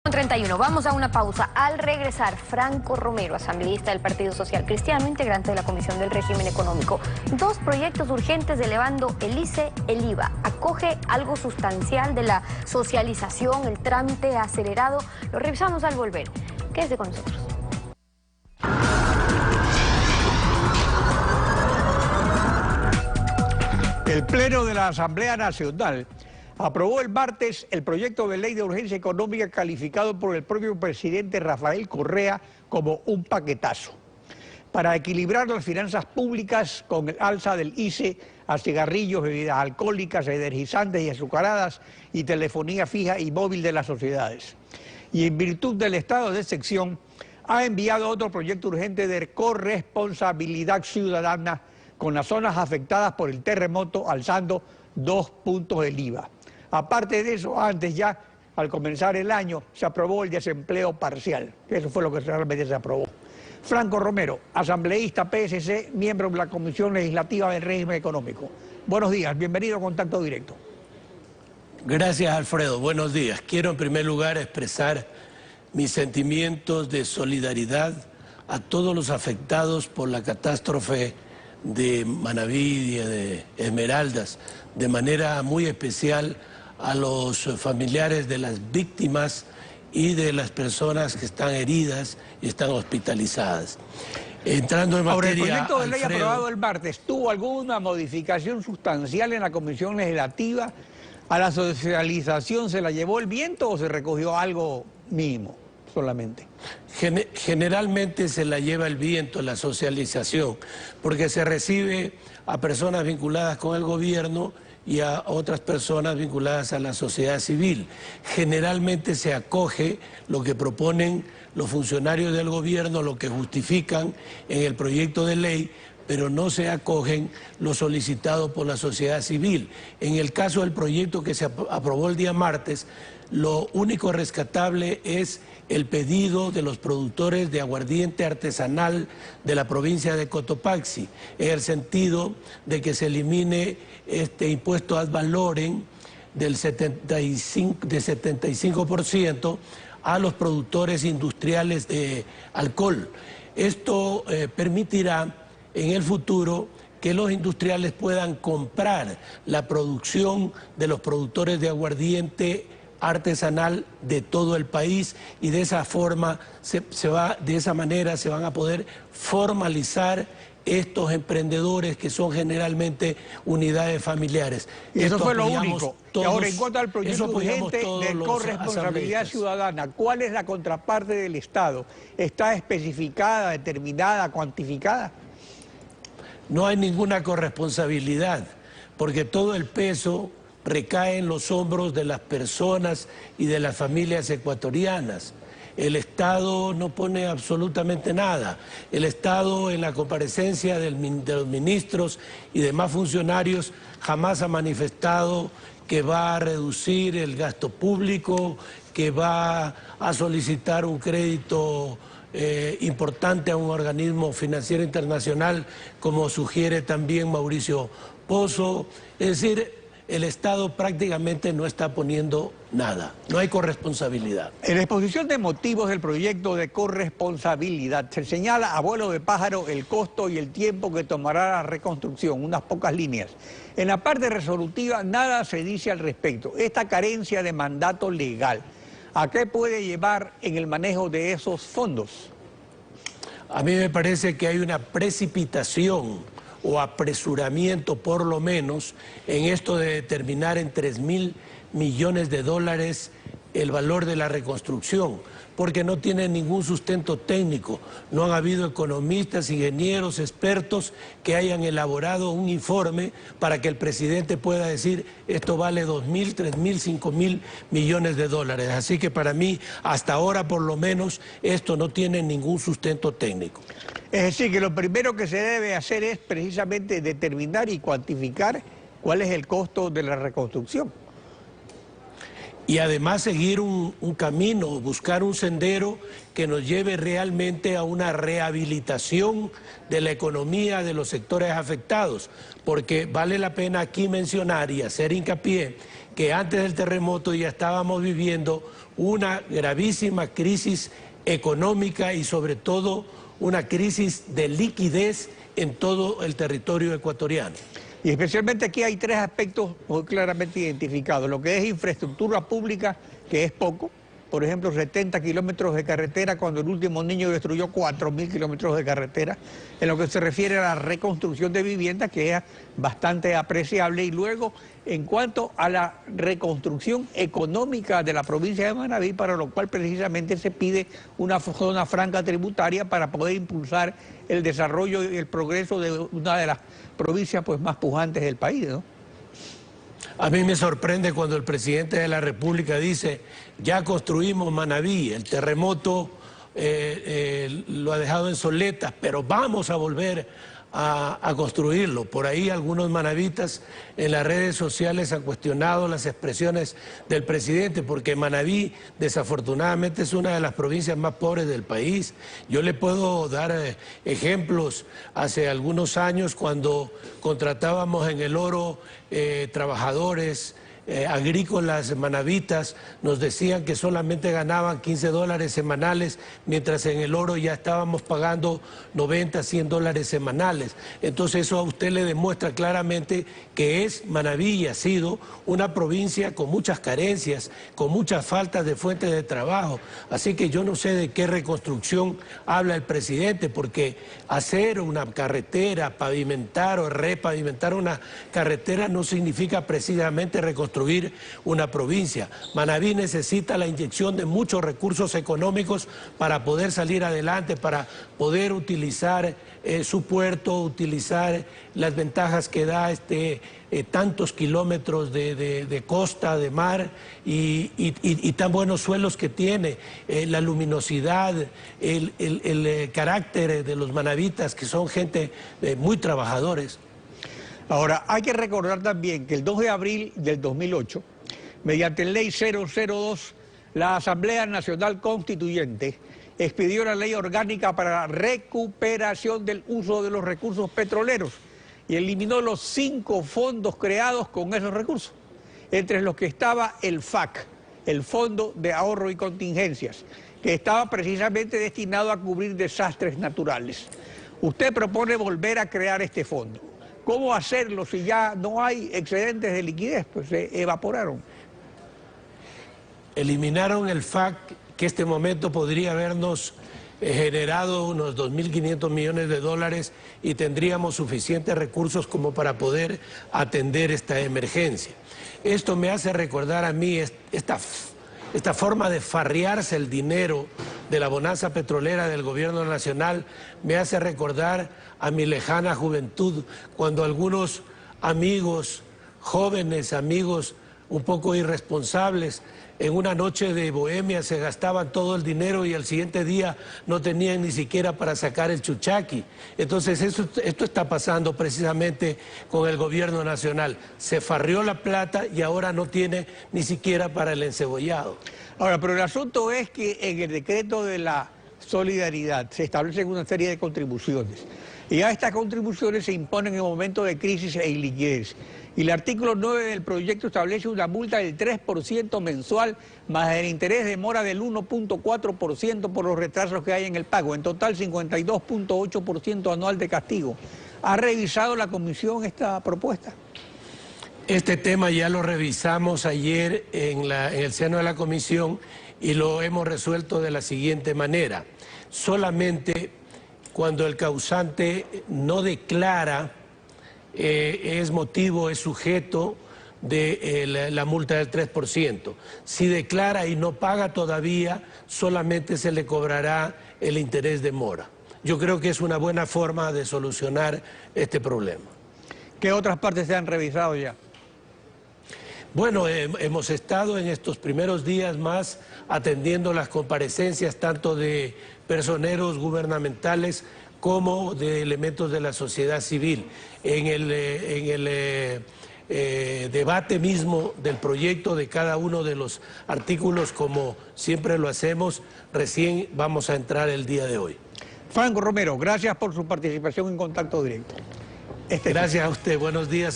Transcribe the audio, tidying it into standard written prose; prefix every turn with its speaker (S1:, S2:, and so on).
S1: 31. Vamos a una pausa. Al regresar, Franco Romero, asambleísta del Partido Social Cristiano, integrante de la Comisión del Régimen Económico. Dos proyectos urgentes elevando el ICE, el IVA. ¿Acoge algo sustancial de la socialización, el trámite acelerado? Lo revisamos al volver. Quédese con nosotros.
S2: El Pleno de la Asamblea Nacional aprobó el martes el proyecto de ley de urgencia económica calificado por el propio presidente Rafael Correa como un paquetazo para equilibrar las finanzas públicas con el alza del ICE a cigarrillos, bebidas alcohólicas, energizantes y azucaradas y telefonía fija y móvil de las sociedades. Y en virtud del estado de excepción, ha enviado otro proyecto urgente de corresponsabilidad ciudadana con las zonas afectadas por el terremoto, alzando 2 puntos del IVA. Aparte de eso, antes ya, al comenzar el año, se aprobó el desempleo parcial. Eso fue lo que realmente se aprobó. Franco Romero, asambleísta PSC, miembro de la Comisión Legislativa del Régimen Económico. Buenos días, bienvenido a Contacto Directo.
S3: Gracias, Alfredo. Buenos días. Quiero en primer lugar expresar mis sentimientos de solidaridad a todos los afectados por la catástrofe de Manaví y de Esmeraldas, de manera muy especial a los familiares de las víctimas y de las personas que están heridas y están hospitalizadas. Entrando en materia,
S2: ahora, el proyecto de ley
S3: Alfredo,
S2: aprobado el martes, ¿tuvo alguna modificación sustancial en la Comisión Legislativa? ¿A la socialización se la llevó el viento o se recogió algo mínimo solamente?
S3: Generalmente se la lleva el viento, la socialización, porque se recibe a personas vinculadas con el gobierno y a otras personas vinculadas a la sociedad civil. Generalmente se acoge lo que proponen los funcionarios del gobierno, lo que justifican en el proyecto de ley, pero no se acogen lo solicitado por la sociedad civil. En el caso del proyecto que se aprobó el día martes, lo único rescatable es el pedido de los productores de aguardiente artesanal de la provincia de Cotopaxi, en el sentido de que se elimine este impuesto ad valorem del 75% a los productores industriales de alcohol. Esto permitirá en el futuro que los industriales puedan comprar la producción de los productores de aguardiente artesanal de todo el país y de esa forma, de esa manera se van a poder formalizar estos emprendedores que son generalmente unidades familiares.
S2: Y eso fue lo único. Y ahora, en cuanto al proyecto urgente de corresponsabilidad ciudadana, ¿cuál es la contraparte del Estado? ¿Está especificada, determinada, cuantificada?
S3: No hay ninguna corresponsabilidad, porque todo el peso recae en los hombros de las personas y de las familias ecuatorianas. El Estado no pone absolutamente nada. El Estado, en la comparecencia de los ministros y demás funcionarios, jamás ha manifestado que va a reducir el gasto público, que va a solicitar un crédito importante a un organismo financiero internacional, como sugiere también Mauricio Pozo. Es decir, el Estado prácticamente no está poniendo nada, no hay corresponsabilidad.
S2: En la exposición de motivos del proyecto de corresponsabilidad se señala a vuelo de pájaro el costo y el tiempo que tomará la reconstrucción, unas pocas líneas. En la parte resolutiva nada se dice al respecto. Esta carencia de mandato legal, ¿a qué puede llevar en el manejo de esos fondos?
S3: A mí me parece que hay una precipitación o apresuramiento por lo menos en esto de determinar en 3.000 millones de dólares el valor de la reconstrucción, porque no tiene ningún sustento técnico. No han habido economistas, ingenieros, expertos que hayan elaborado un informe para que el presidente pueda decir esto vale 2.000, 3.000, 5.000 millones de dólares. Así que para mí, hasta ahora por lo menos, esto no tiene ningún sustento técnico.
S2: Es decir, que lo primero que se debe hacer es precisamente determinar y cuantificar cuál es el costo de la reconstrucción.
S3: y además seguir un camino, buscar un sendero que nos lleve realmente a una rehabilitación de la economía de los sectores afectados, porque vale la pena aquí mencionar y hacer hincapié que antes del terremoto ya estábamos viviendo una gravísima crisis económica y sobre todo una crisis de liquidez en todo el territorio ecuatoriano.
S2: Y especialmente aquí hay tres aspectos muy claramente identificados. Lo que es infraestructura pública, que es poco. Por ejemplo, 70 kilómetros de carretera cuando el último niño destruyó 4.000 kilómetros de carretera. En lo que se refiere a la reconstrucción de viviendas, que es bastante apreciable. Y luego, en cuanto a la reconstrucción económica de la provincia de Manabí, para lo cual precisamente se pide una zona franca tributaria para poder impulsar el desarrollo y el progreso de una de las provincias pues, más pujantes del país, ¿no?
S3: A mí me sorprende cuando el presidente de la República dice, ya construimos Manabí, el terremoto lo ha dejado en soletas, pero vamos a volver a construirlo. Por ahí algunos manavitas en las redes sociales han cuestionado las expresiones del presidente, porque Manabí desafortunadamente es una de las provincias más pobres del país. Yo le puedo dar ejemplos. Hace algunos años, cuando contratábamos en El Oro trabajadores agrícolas manavitas, nos decían que solamente ganaban $15 semanales, mientras en El Oro ya estábamos pagando 90, 100 dólares semanales. Entonces eso a usted le demuestra claramente que Manabí ha sido una provincia con muchas carencias, con muchas faltas de fuentes de trabajo. Así que yo no sé de qué reconstrucción habla el presidente, porque hacer una carretera, pavimentar o repavimentar una carretera no significa precisamente reconstruir una provincia. Manabí necesita la inyección de muchos recursos económicos para poder salir adelante, para poder utilizar su puerto, utilizar las ventajas que da tantos kilómetros de costa, de mar y tan buenos suelos que tiene, la luminosidad, el carácter de los manavitas, que son gente muy trabajadores.
S2: Ahora, hay que recordar también que el 2 de abril del 2008, mediante ley 002, la Asamblea Nacional Constituyente expidió la ley orgánica para la recuperación del uso de los recursos petroleros y eliminó los 5 fondos creados con esos recursos, entre los que estaba el FAC, el Fondo de Ahorro y Contingencias, que estaba precisamente destinado a cubrir desastres naturales. Usted propone volver a crear este fondo. ¿Cómo hacerlo si ya no hay excedentes de liquidez? Pues se evaporaron.
S3: Eliminaron el FAC, que este momento podría habernos generado unos 2.500 millones de dólares y tendríamos suficientes recursos como para poder atender esta emergencia. Esto me hace recordar a mí esta forma de farrearse el dinero de la bonanza petrolera del gobierno nacional. Me hace recordar a mi lejana juventud, cuando algunos amigos, jóvenes amigos un poco irresponsables, en una noche de bohemia se gastaban todo el dinero y al siguiente día no tenían ni siquiera para sacar el chuchaqui. Entonces esto está pasando precisamente con el gobierno nacional. Se farrió la plata y ahora no tiene ni siquiera para el encebollado.
S2: Ahora, pero el asunto es que en el decreto de la solidaridad se establecen una serie de contribuciones. Y a estas contribuciones se imponen en momentos de crisis e iliquidez. Y el artículo 9 del proyecto establece una multa del 3% mensual, más el interés de mora del 1.4% por los retrasos que hay en el pago. En total, 52.8% anual de castigo. ¿Ha revisado la comisión esta propuesta?
S3: Este tema ya lo revisamos ayer en el seno de la comisión y lo hemos resuelto de la siguiente manera. Solamente cuando el causante no declara, es sujeto de la multa del 3%. Si declara y no paga todavía, solamente se le cobrará el interés de mora. Yo creo que es una buena forma de solucionar este problema.
S2: ¿Qué otras partes se han revisado ya?
S3: Bueno, hemos estado en estos primeros días más atendiendo las comparecencias tanto de personeros gubernamentales como de elementos de la sociedad civil. En debate mismo del proyecto de cada uno de los artículos, como siempre lo hacemos, recién vamos a entrar el día de hoy.
S2: Franco Romero, gracias por su participación en Contacto Directo.
S3: Gracias a usted, buenos días.